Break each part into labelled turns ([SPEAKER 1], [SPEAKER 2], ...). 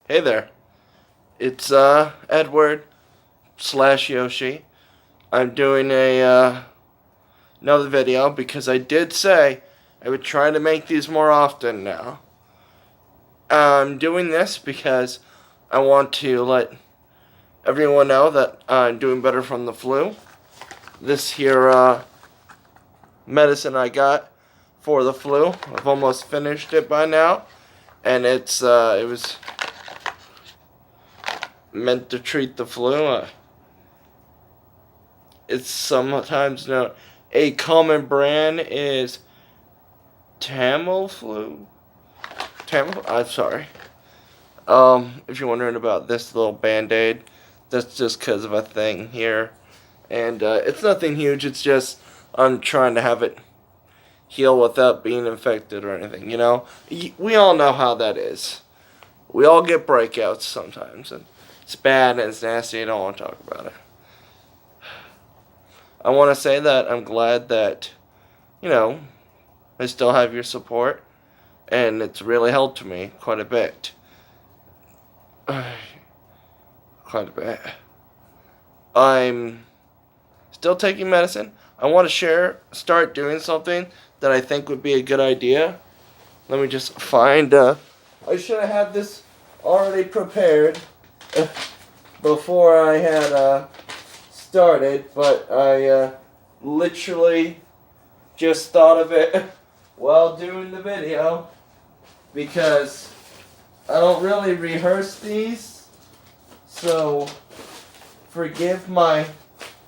[SPEAKER 1] Hey there, it's Edward slash Yoshi. I'm doing another video because I did say I would try to make these more often now. I'm doing this because I want to let everyone know that I'm doing better from the flu. This here medicine I got for the flu, I've almost finished it by now, and it was meant to treat the flu. It's sometimes known. A common brand is Tamiflu. I'm sorry. If you're wondering about this little Band-Aid, that's just because of a thing here. And it's nothing huge. It's just I'm trying to have it heal without being infected or anything, you know? We all know how that is. We all get breakouts sometimes. And it's bad and it's nasty. I don't want to talk about it. I want to say that I'm glad that, I still have your support, and it's really helped me quite a bit. Quite a bit. I'm still taking medicine. I want to start doing something that I think would be a good idea. Let me just find, I should have had this already prepared before I had, started, but I literally just thought of it while doing the video because I don't really rehearse these, so forgive my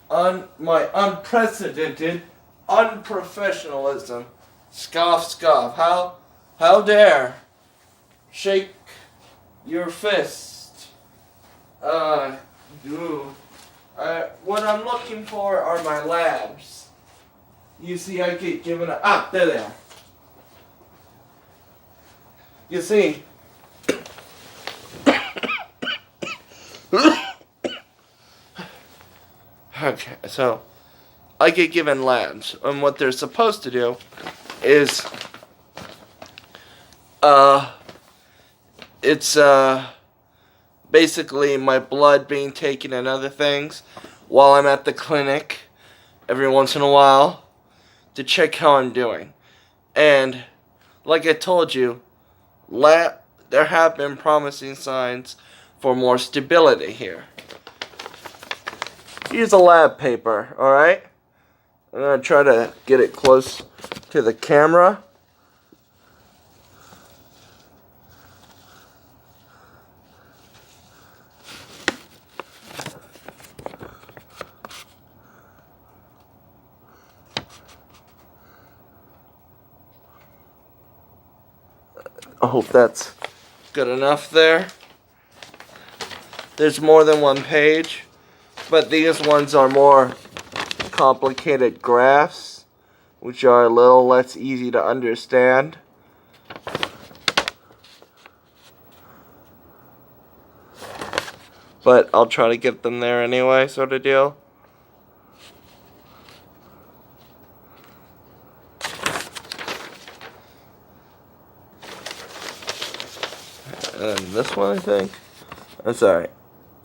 [SPEAKER 1] unprecedented unprofessionalism. Scoff, scoff. How dare shake your fist. What I'm looking for are my labs. You see, I keep giving up. Ah, there they are. You see, okay, so I get given labs, and what they're supposed to do is, it's basically my blood being taken and other things while I'm at the clinic every once in a while to check how I'm doing. And like I told you, there have been promising signs for more stability here. Here's a lab paper, alright? I'm going to try to get it close to the camera. I hope that's good enough there. There's more than one page, but these ones are more complicated graphs, which are a little less easy to understand. But I'll try to get them there anyway, sort of deal. And this one, I think. I'm sorry.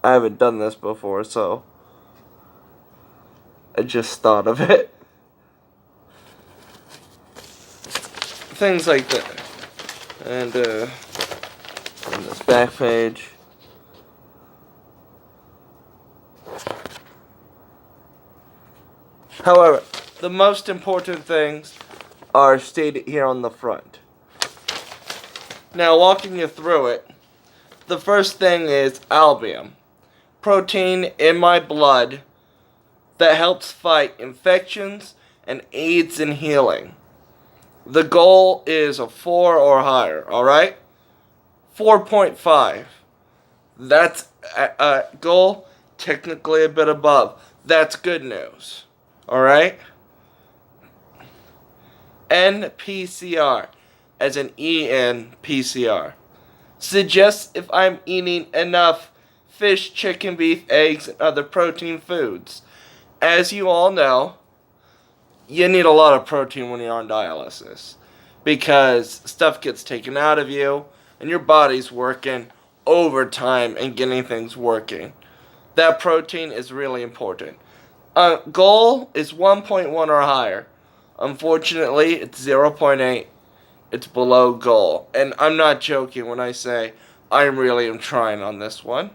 [SPEAKER 1] I haven't done this before, so I just thought of it. Things like that. And this back page. However, the most important things are stated here on the front. Now, walking you through it, the first thing is albumin, protein in my blood that helps fight infections and aids in healing. The goal is a 4 or higher, alright? 4.5. That's a goal, technically a bit above. That's good news, alright? NPCR, as in EN-PCR, suggests if I'm eating enough fish, chicken, beef, eggs, and other protein foods. As you all know, you need a lot of protein when you're on dialysis because stuff gets taken out of you and your body's working overtime and getting things working. That protein is really important. Goal is 1.1 or higher. Unfortunately, it's 0.8. It's below goal. And I'm not joking when I say I really am trying on this one.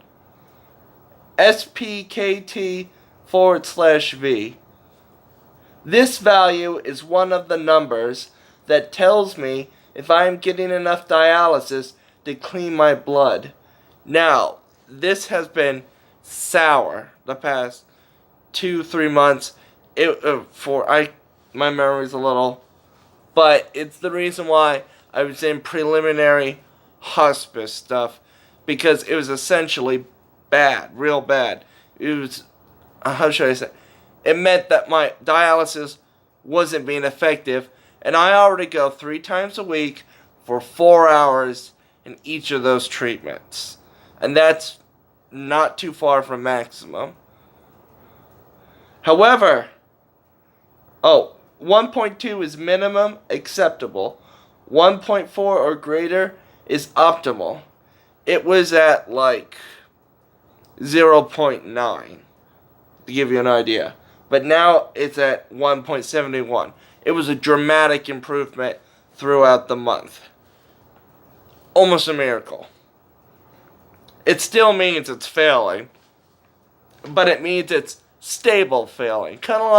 [SPEAKER 1] SPKT/V. This value is one of the numbers that tells me if I am getting enough dialysis to clean my blood. Now, this has been sour the past 2-3 months. My memory's a little, but it's the reason why I was in preliminary hospice stuff, because it was essentially bad, real bad. It was, how should I say? It meant that my dialysis wasn't being effective, and I already go 3 times a week for 4 hours in each of those treatments. And that's not too far from maximum. However, 1.2 is minimum acceptable. 1.4 or greater is optimal. It was at like 0.9, to give you an idea. But now it's at 1.71. It was a dramatic improvement throughout the month. Almost a miracle. It still means it's failing, but it means it's stable failing. Kind of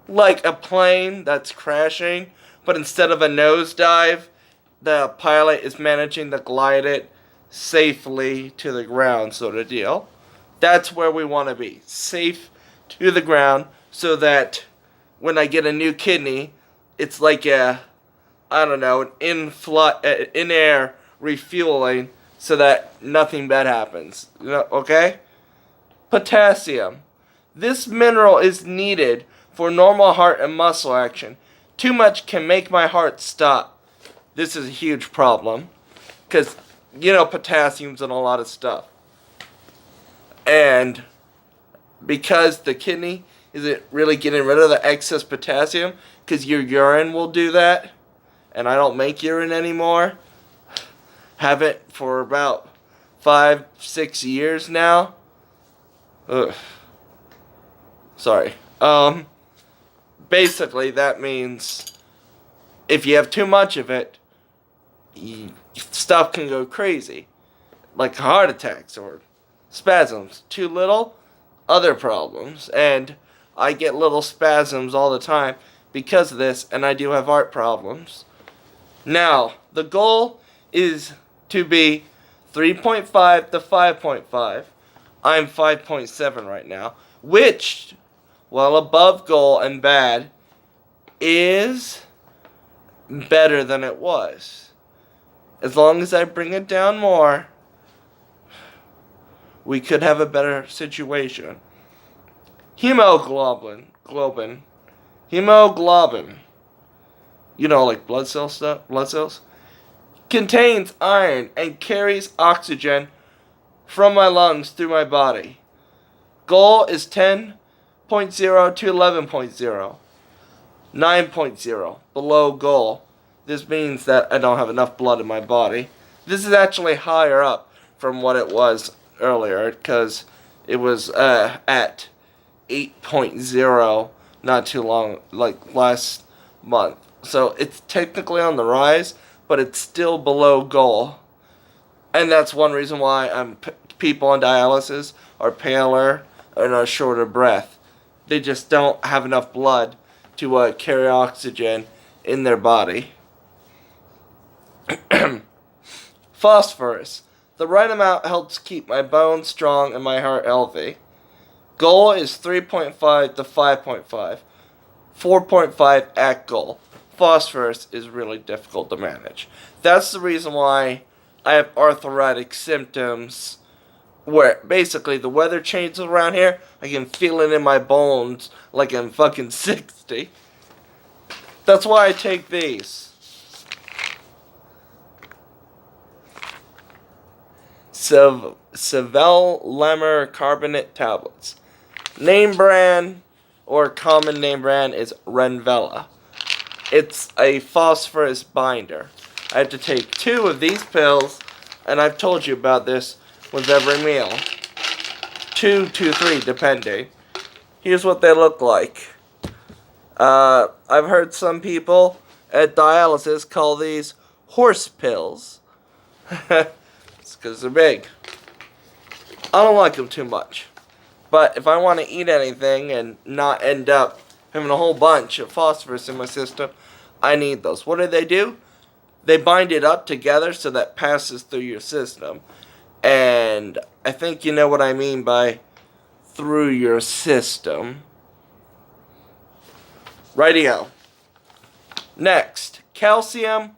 [SPEAKER 1] like a plane that's crashing, but instead of a nosedive, the pilot is managing to glide it safely to the ground, sort of deal. That's where we want to be. Safe to the ground, so that when I get a new kidney, it's like an in-air refueling, so that nothing bad happens. Okay? Potassium. This mineral is needed for normal heart and muscle action. Too much can make my heart stop. This is a huge problem, because, potassium's in a lot of stuff. And because the kidney isn't really getting rid of the excess potassium, because your urine will do that, and I don't make urine anymore. Haven't for about 5-6 years now. Ugh. Sorry. Basically, that means if you have too much of it, stuff can go crazy, like heart attacks or spasms. Too little, other problems. And I get little spasms all the time because of this, and I do have heart problems. Now, the goal is to be 3.5 to 5.5. I'm 5.7 right now, which, while above goal and bad, is better than it was. As long as I bring it down more, we could have a better situation. Hemoglobin. Like blood cells, contains iron and carries oxygen from my lungs through my body. Goal is 10.0 to 11.0. 9.0, below goal. This means that I don't have enough blood in my body. This is actually higher up from what it was earlier, because it was at 8.0 not too long, like last month. So it's technically on the rise, but it's still below goal. And that's one reason why people on dialysis are paler and are short of breath. They just don't have enough blood to carry oxygen in their body. Phosphorus. The right amount helps keep my bones strong and my heart healthy. Goal is 3.5 to 5.5. 4.5 at goal. Phosphorus is really difficult to manage. That's the reason why I have arthritic symptoms, where basically the weather changes around here. I can feel it in my bones like I'm fucking 60. That's why I take these. Sevelamer carbonate tablets. Name brand, or common name brand, is Renvela. It's a phosphorus binder. I have to take 2 of these pills and I've told you about this with every meal. 2 to 3, depending. Here's what they look like. I've heard some people at dialysis call these horse pills. It's because they're big. I don't like them too much. But if I want to eat anything and not end up having a whole bunch of phosphorus in my system, I need those. What do? They bind it up together so that passes through your system. And I think you know what I mean by through your system. Rightio. Next, calcium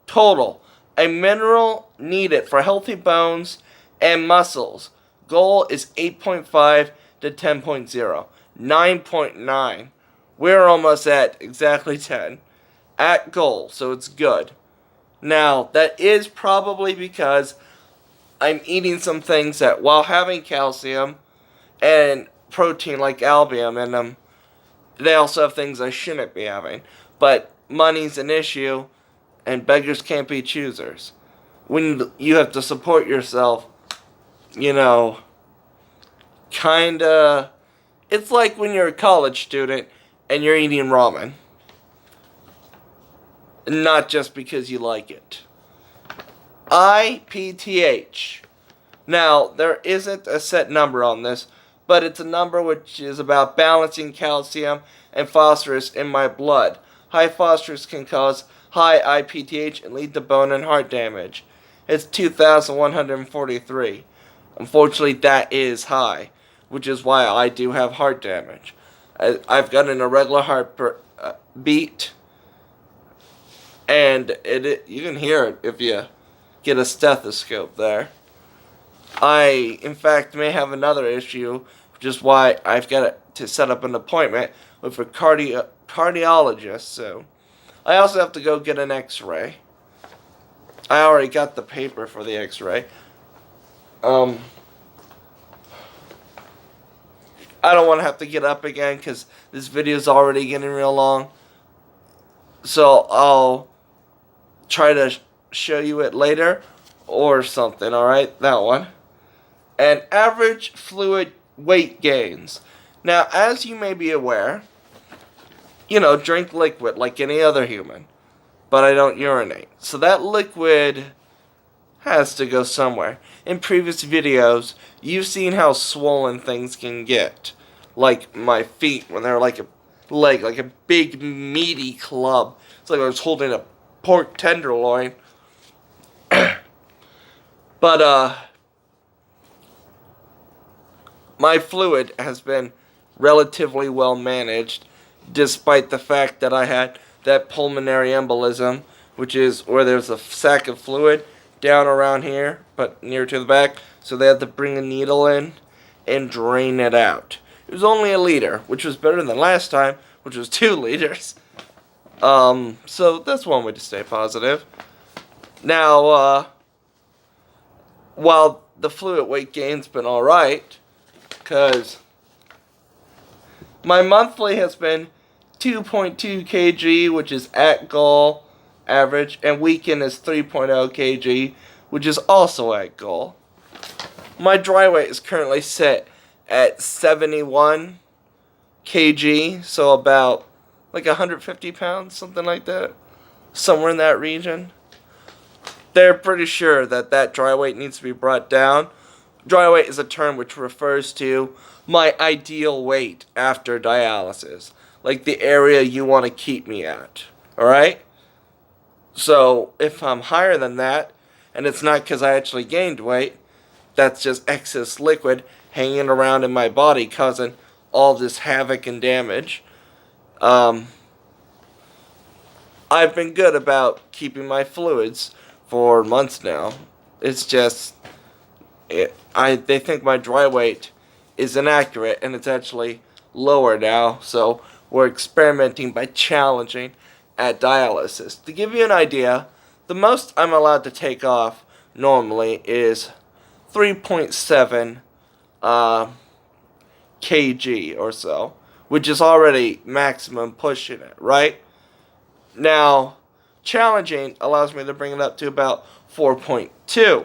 [SPEAKER 1] total. A mineral needed for healthy bones and muscles. Goal is 8.5 to 10.0. 9.9. We're almost at exactly 10. At goal, so it's good. Now, that is probably because I'm eating some things that, while having calcium and protein like albumin in them, they also have things I shouldn't be having. But money's an issue, and beggars can't be choosers. When you have to support yourself, kinda... It's like when you're a college student and you're eating ramen. Not just because you like it. IPTH. Now, there isn't a set number on this, but it's a number which is about balancing calcium and phosphorus in my blood. High phosphorus can cause high IPTH and lead to bone and heart damage. It's 2,143. Unfortunately, that is high, which is why I do have heart damage. I've got an irregular heart beat, and you can hear it if you get a stethoscope there. I, in fact, may have another issue, which is why I've got to set up an appointment with a cardiologist soon. I also have to go get an x-ray. I already got the paper for the x-ray. I don't want to have to get up again because this video is already getting real long. So I'll try to show you it later or something, alright? That one. And average fluid weight gains. Now, as you may be aware, drink liquid like any other human. But I don't urinate. So that liquid has to go somewhere. In previous videos, you've seen how swollen things can get. Like my feet when they're like a leg, like a big meaty club. It's like I was holding a pork tenderloin. But, my fluid has been relatively well managed, despite the fact that I had that pulmonary embolism, which is where there's a sac of fluid down around here, but near to the back, so they had to bring a needle in and drain it out. It was only 1 liter, which was better than last time, which was 2 liters. So that's one way to stay positive. Now, while the fluid weight gain's been alright, because my monthly has been 2.2 kg, which is at goal average, and weekend is 3.0 kg, which is also at goal. My dry weight is currently set at 71 kg, so about like 150 pounds, something like that, somewhere in that region. They're pretty sure that dry weight needs to be brought down. Dry weight is a term which refers to my ideal weight after dialysis, like the area you want to keep me at, alright? So, if I'm higher than that, and it's not because I actually gained weight, that's just excess liquid hanging around in my body causing all this havoc and damage. I've been good about keeping my fluids for months now. It's just, they think my dry weight is inaccurate, and it's actually lower now, so we're experimenting by challenging at dialysis. To give you an idea, the most I'm allowed to take off normally is 3.7 kg or so, which is already maximum pushing it, right? Now, challenging allows me to bring it up to about 4.2.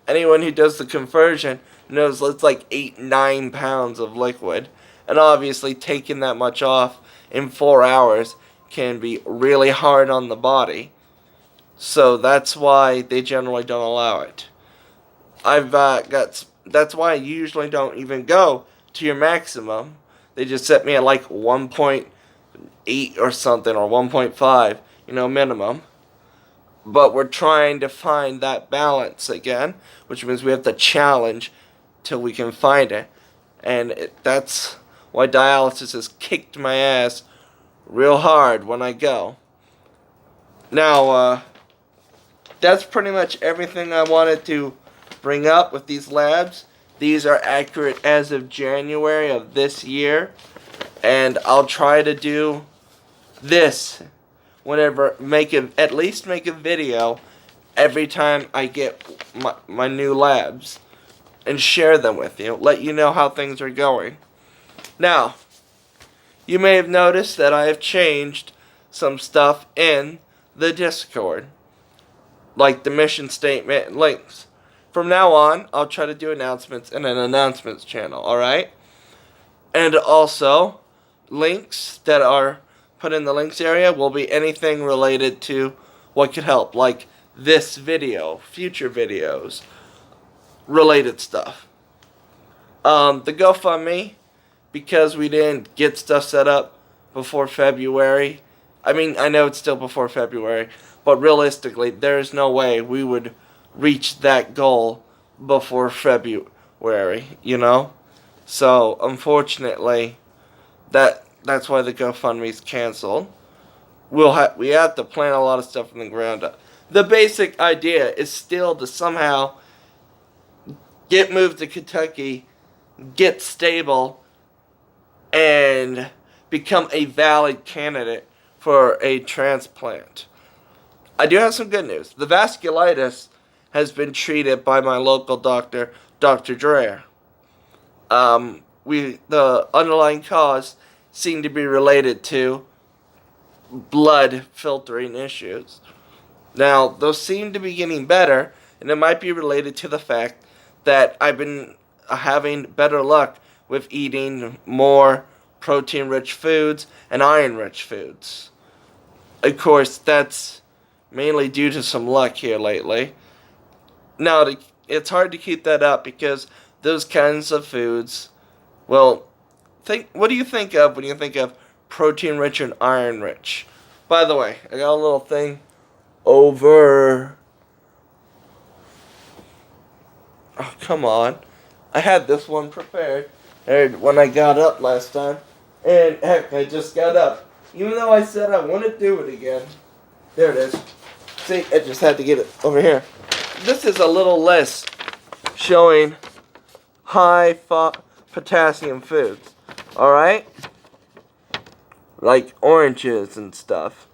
[SPEAKER 1] Anyone who does the conversion knows it's like 8-9 pounds of liquid. And obviously taking that much off in 4 hours can be really hard on the body. So that's why they generally don't allow it. That's why I usually don't even go to your maximum. They just set me at like 1.8 or something, or 1.5, minimum. But we're trying to find that balance again, which means we have to challenge till we can find it. And that's why dialysis has kicked my ass real hard when I go. Now, that's pretty much everything I wanted to bring up with these labs. These are accurate as of January of this year. And I'll try to do this whenever, at least make a video every time I get my new labs and share them with you, let you know how things are going. Now, you may have noticed that I have changed some stuff in the Discord, like the mission statement and links. From now on, I'll try to do announcements in an announcements channel, alright? And also, links that are put in the links area will be anything related to what could help, like this video, future videos, related stuff. The GoFundMe, because we didn't get stuff set up before February. I mean, I know it's still before February, but realistically, there is no way we would reach that goal before February, So, unfortunately, that's why the GoFundMe's canceled. We have to plan a lot of stuff from the ground up. The basic idea is still to somehow get moved to Kentucky, get stable, and become a valid candidate for a transplant. I do have some good news. The vasculitis has been treated by my local doctor, Dr. Dreher. The underlying cause seemed to be related to blood filtering issues. Now, those seem to be getting better, and it might be related to the fact that I've been having better luck with eating more protein-rich foods and iron-rich foods. Of course, that's mainly due to some luck here lately. Now, it's hard to keep that up because those kinds of foods, well, what do you think of when you think of protein-rich and iron-rich? By the way, I got a little thing over... Oh, come on. I had this one prepared when I got up last time. And heck, I just got up. Even though I said I wouldn't do it again. There it is. See, I just had to get it over here. This is a little list showing high potassium foods. Alright? Like oranges and stuff.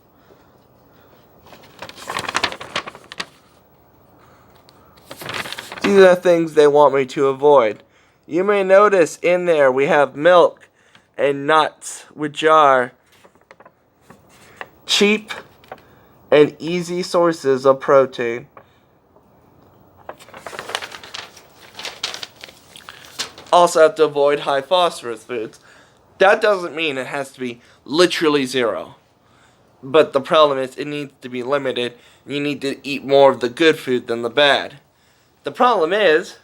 [SPEAKER 1] These are things they want me to avoid. You may notice in there we have milk and nuts, which are cheap and easy sources of protein. Also have to avoid high phosphorus foods. That doesn't mean it has to be literally zero. But the problem is it needs to be limited. You need to eat more of the good food than the bad. The problem is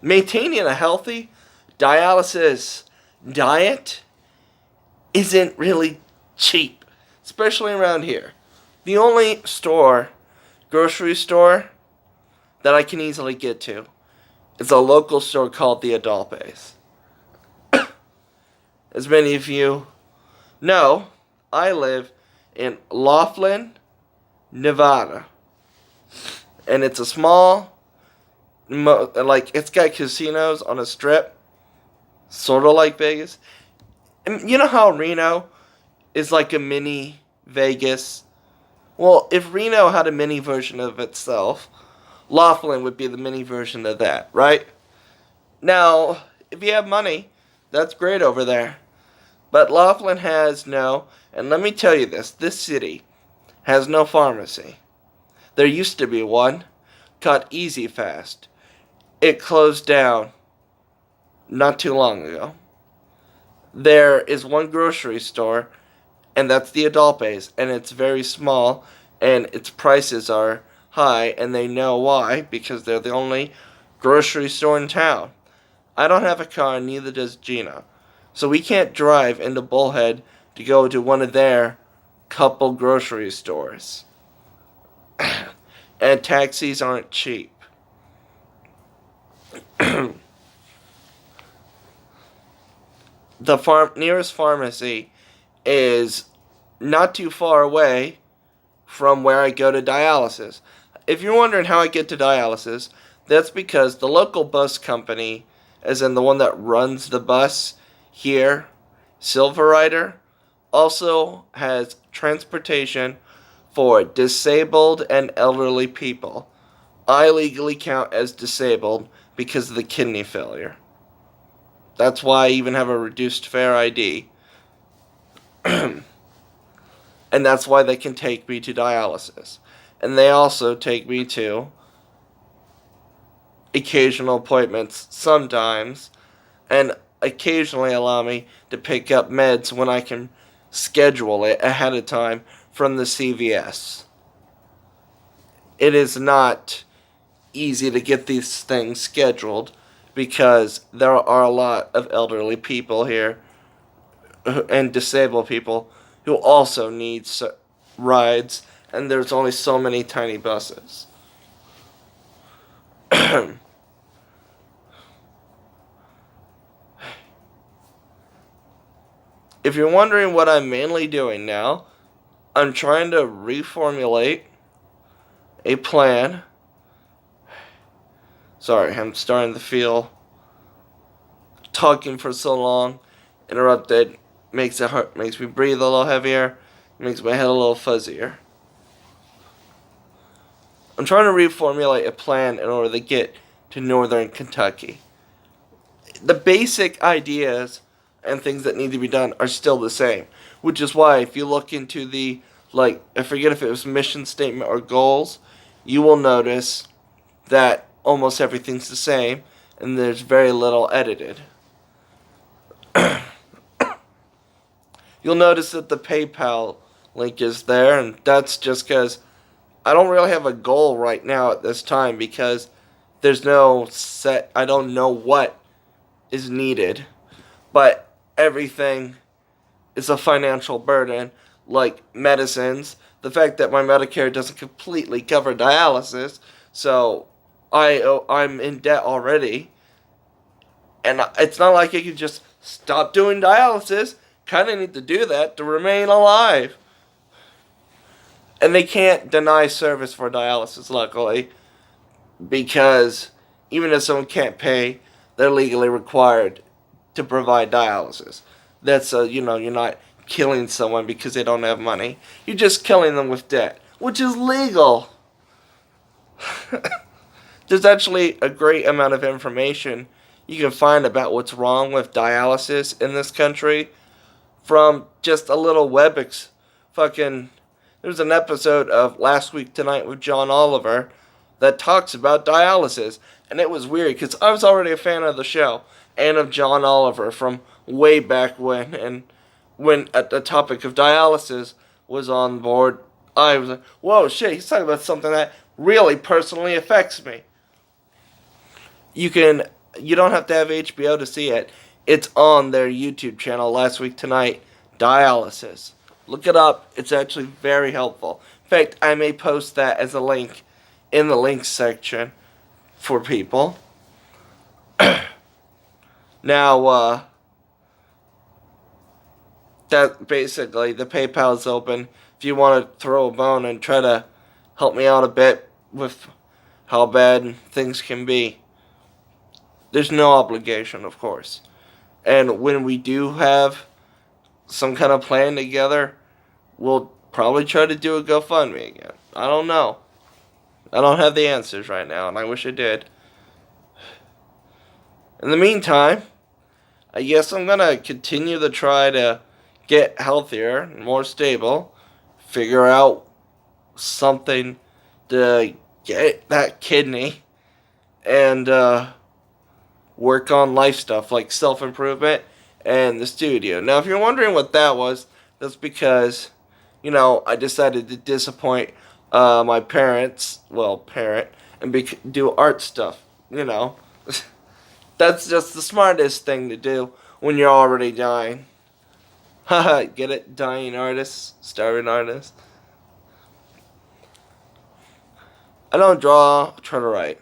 [SPEAKER 1] maintaining a healthy dialysis diet isn't really cheap, especially around here. The only grocery store that I can easily get to is a local store called the Adult Base. As many of you know, I live in Laughlin, Nevada. And it's a small, it's got casinos on a strip, sort of like Vegas. And you know how Reno is like a mini Vegas? Well, if Reno had a mini version of itself, Laughlin would be the mini version of that, right? Now, if you have money, that's great over there. But Laughlin has and let me tell you this city has no pharmacy. There used to be one, called Easy Fast. It closed down not too long ago. There is one grocery store, and that's the Adult Base, and it's very small, and its prices are high, and they know why, because they're the only grocery store in town. I don't have a car, and neither does Gina. So we can't drive into Bullhead to go to one of their couple grocery stores. And taxis aren't cheap. The nearest pharmacy is not too far away from where I go to dialysis. If you're wondering how I get to dialysis, that's because the local bus company, as in the one that runs the bus here, Silver Rider, also has transportation for disabled and elderly people. I legally count as disabled because of the kidney failure. That's why I even have a reduced fare ID. And that's why they can take me to dialysis. And they also take me to occasional appointments sometimes, and occasionally allow me to pick up meds when I can schedule it ahead of time from the CVS. It is not easy to get these things scheduled because there are a lot of elderly people here and disabled people who also need rides, and there's only so many tiny buses. If you're wondering what I'm mainly doing now, I'm trying to reformulate a plan. Sorry, I'm starting to feel talking for so long, interrupted, makes me breathe a little heavier, makes my head a little fuzzier. I'm trying to reformulate a plan in order to get to northern Kentucky. The basic ideas and things that need to be done are still the same, which is why if you look into the, I forget if it was mission statement or goals, you will notice that almost everything's the same and there's very little edited. You'll notice that the PayPal link is there, and that's just because I don't really have a goal right now at this time because there's no set, I don't know what is needed, but everything is a financial burden, like medicines, the fact that my Medicare doesn't completely cover dialysis, so I'm in debt already, and it's not like I can just stop doing dialysis. Kind of need to do that to remain alive. And they can't deny service for dialysis, luckily, because even if someone can't pay, they're legally required to provide dialysis. That's you're not killing someone because they don't have money. You're just killing them with debt, which is legal. There's actually a great amount of information you can find about what's wrong with dialysis in this country from just a little there's an episode of Last Week Tonight with John Oliver that talks about dialysis, and it was weird because I was already a fan of the show and of John Oliver from way back when, and when the topic of dialysis was on board, I was like, whoa, shit, he's talking about something that really personally affects me. You don't have to have HBO to see it. It's on their YouTube channel, Last Week Tonight, Dialysis. Look it up. It's actually very helpful. In fact, I may post that as a link in the links section for people. Now, that basically, the PayPal is open. If you want to throw a bone and try to help me out a bit with how bad things can be. There's no obligation, of course. And when we do have some kind of plan together, we'll probably try to do a GoFundMe again. I don't know. I don't have the answers right now, and I wish I did. In the meantime, I guess I'm going to continue to try to get healthier and more stable, figure out something to get that kidney and work on life stuff like self-improvement and the studio. Now, if you're wondering what that was, that's because, I decided to disappoint my parents, and do art stuff, That's just the smartest thing to do when you're already dying. Haha, get it? Dying artists, starving artists. I don't draw, I try to write.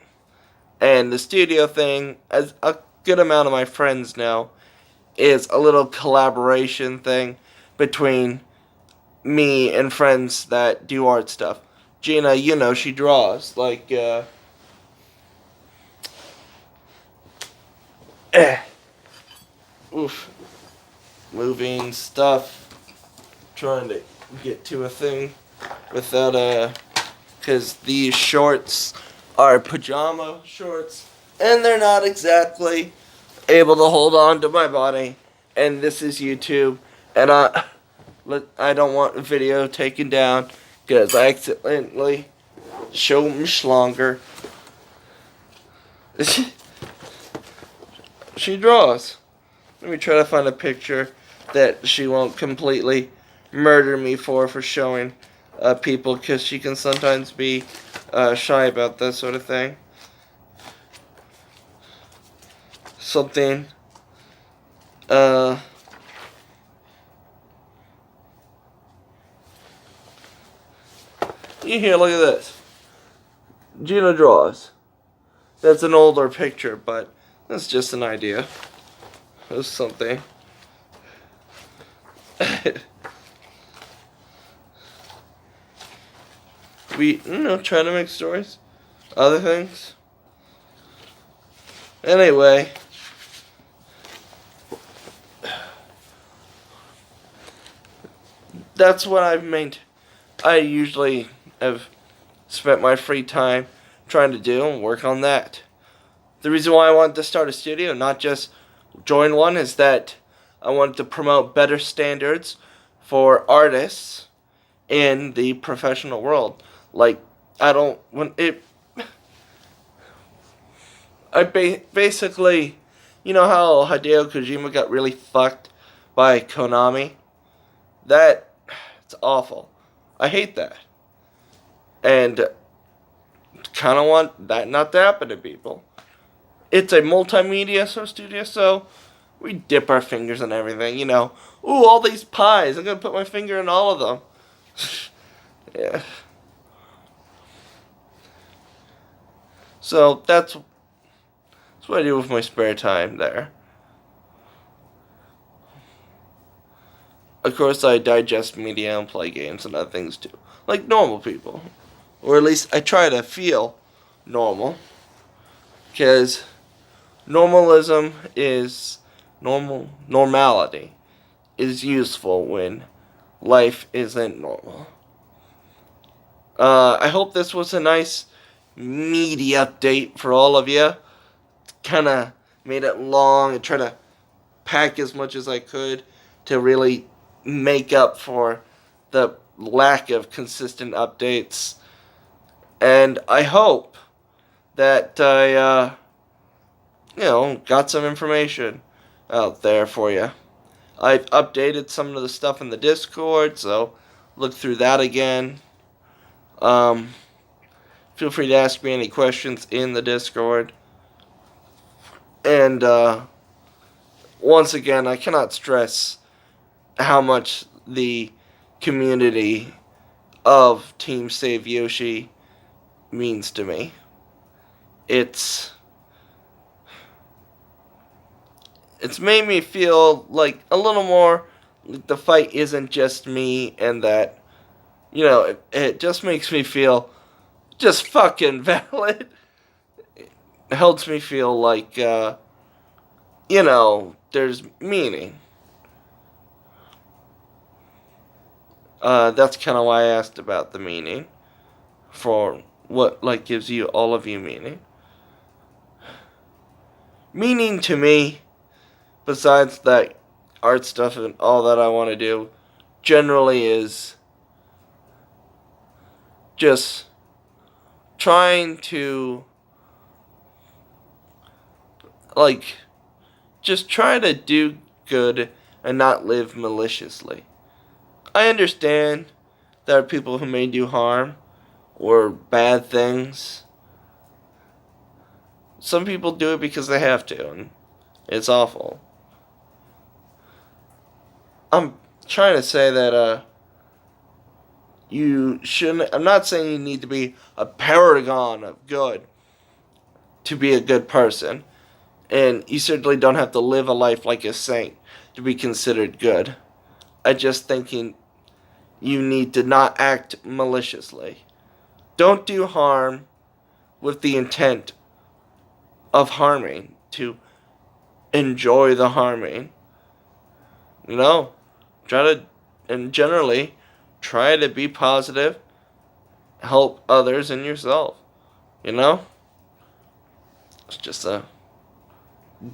[SPEAKER 1] And the studio thing, as a good amount of my friends know, is a little collaboration thing between me and friends that do art stuff. Gina, she draws. Like, oof. Moving stuff. Trying to get to a thing without, because these shorts are pajama shorts, and they're not exactly able to hold on to my body. And this is YouTube, and I don't want a video taken down because I accidentally showed my schlonger. She draws. Let me try to find a picture that she won't completely murder me for showing people, because she can sometimes be shy about that sort of thing. Something. Here, look at this. Gina draws. That's an older picture, but that's just an idea. That's something. We, try to make stories. Other things. Anyway. That's what I've made. I usually have spent my free time trying to do and work on that. The reason why I wanted to start a studio, not just join one, is that I wanted to promote better standards for artists in the professional world. Like, basically, you know how Hideo Kojima got really fucked by Konami? It's awful. I hate that. And kind of want that not to happen to people. It's a multimedia studio, so we dip our fingers in everything, Ooh, all these pies. I'm going to put my finger in all of them. Yeah. So that's what I do with my spare time there. Of course, I digest media and play games and other things too. Like normal people. Or at least I try to feel normal. Because normality is useful when life isn't normal. I hope this was a nice media update for all of you. Kind of made it long and tried to pack as much as I could to really make up for the lack of consistent updates. And I hope that I, got some information out there for you. I've updated some of the stuff in the Discord, so look through that again. Feel free to ask me any questions in the Discord. And once again, I cannot stress how much the community of Team Save Yoshi means to me. It's made me feel like a little more like the fight isn't just me, and that, it just makes me feel just fucking valid. It helps me feel like, there's meaning. That's kind of why I asked about the meaning. For what, gives all of you meaning. Meaning to me, besides that art stuff and all that I want to do, generally is just trying to, like, just try to do good and not live maliciously. I understand there are people who may do harm or bad things. Some people do it because they have to, and it's awful. I'm trying to say that you shouldn't. I'm not saying you need to be a paragon of good to be a good person, and you certainly don't have to live a life like a saint to be considered good. I just thinking you need to not act maliciously. Don't do harm with the intent of harming, to enjoy the harming. No. Try to, and generally, try to be positive, help others and yourself. You know? It's just a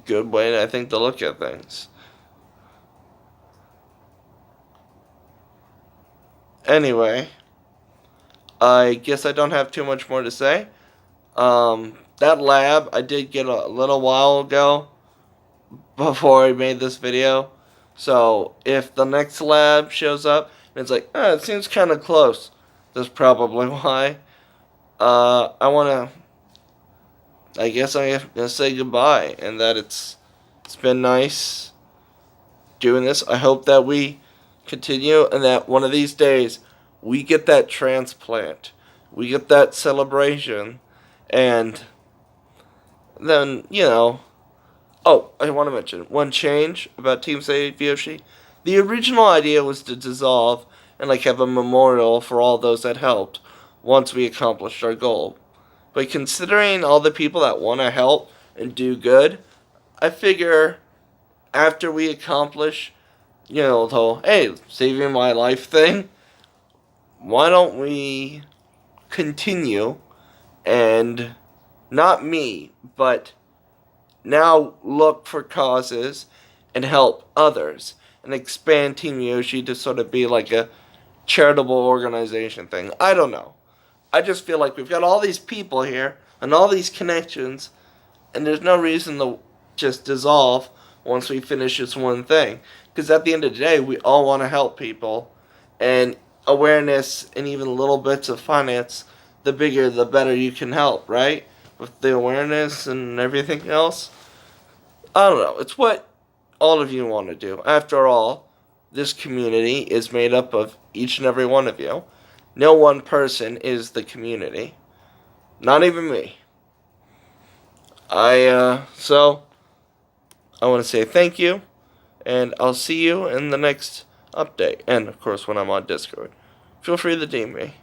[SPEAKER 1] good way, I think, to look at things. Anyway, I guess I don't have too much more to say. That lab I did get a little while ago before I made this video. So if the next lab shows up and it's like, it seems kind of close, that's probably why. I guess I'm gonna say goodbye, and that it's been nice doing this. I hope that we continue, and that one of these days we get that transplant, we get that celebration, and then, oh, I want to mention one change about Team Save Yoshi. The original idea was to dissolve and have a memorial for all those that helped once we accomplished our goal. But considering all the people that want to help and do good, I figure after we accomplish, the whole, hey, saving my life thing, why don't we continue and, not me, but now look for causes and help others and expand Team Yoshi to sort of be like a charitable organization thing. I don't know. I just feel like we've got all these people here and all these connections, and there's no reason to just dissolve once we finish this one thing. Because at the end of the day, we all want to help people, and awareness and even little bits of finance, the bigger the better you can help, right? With the awareness and everything else. I don't know. It's what all of you want to do. After all, this community is made up of each and every one of you. No one person is the community. Not even me. So, I want to say thank you, and I'll see you in the next update. And, of course, when I'm on Discord. Feel free to DM me.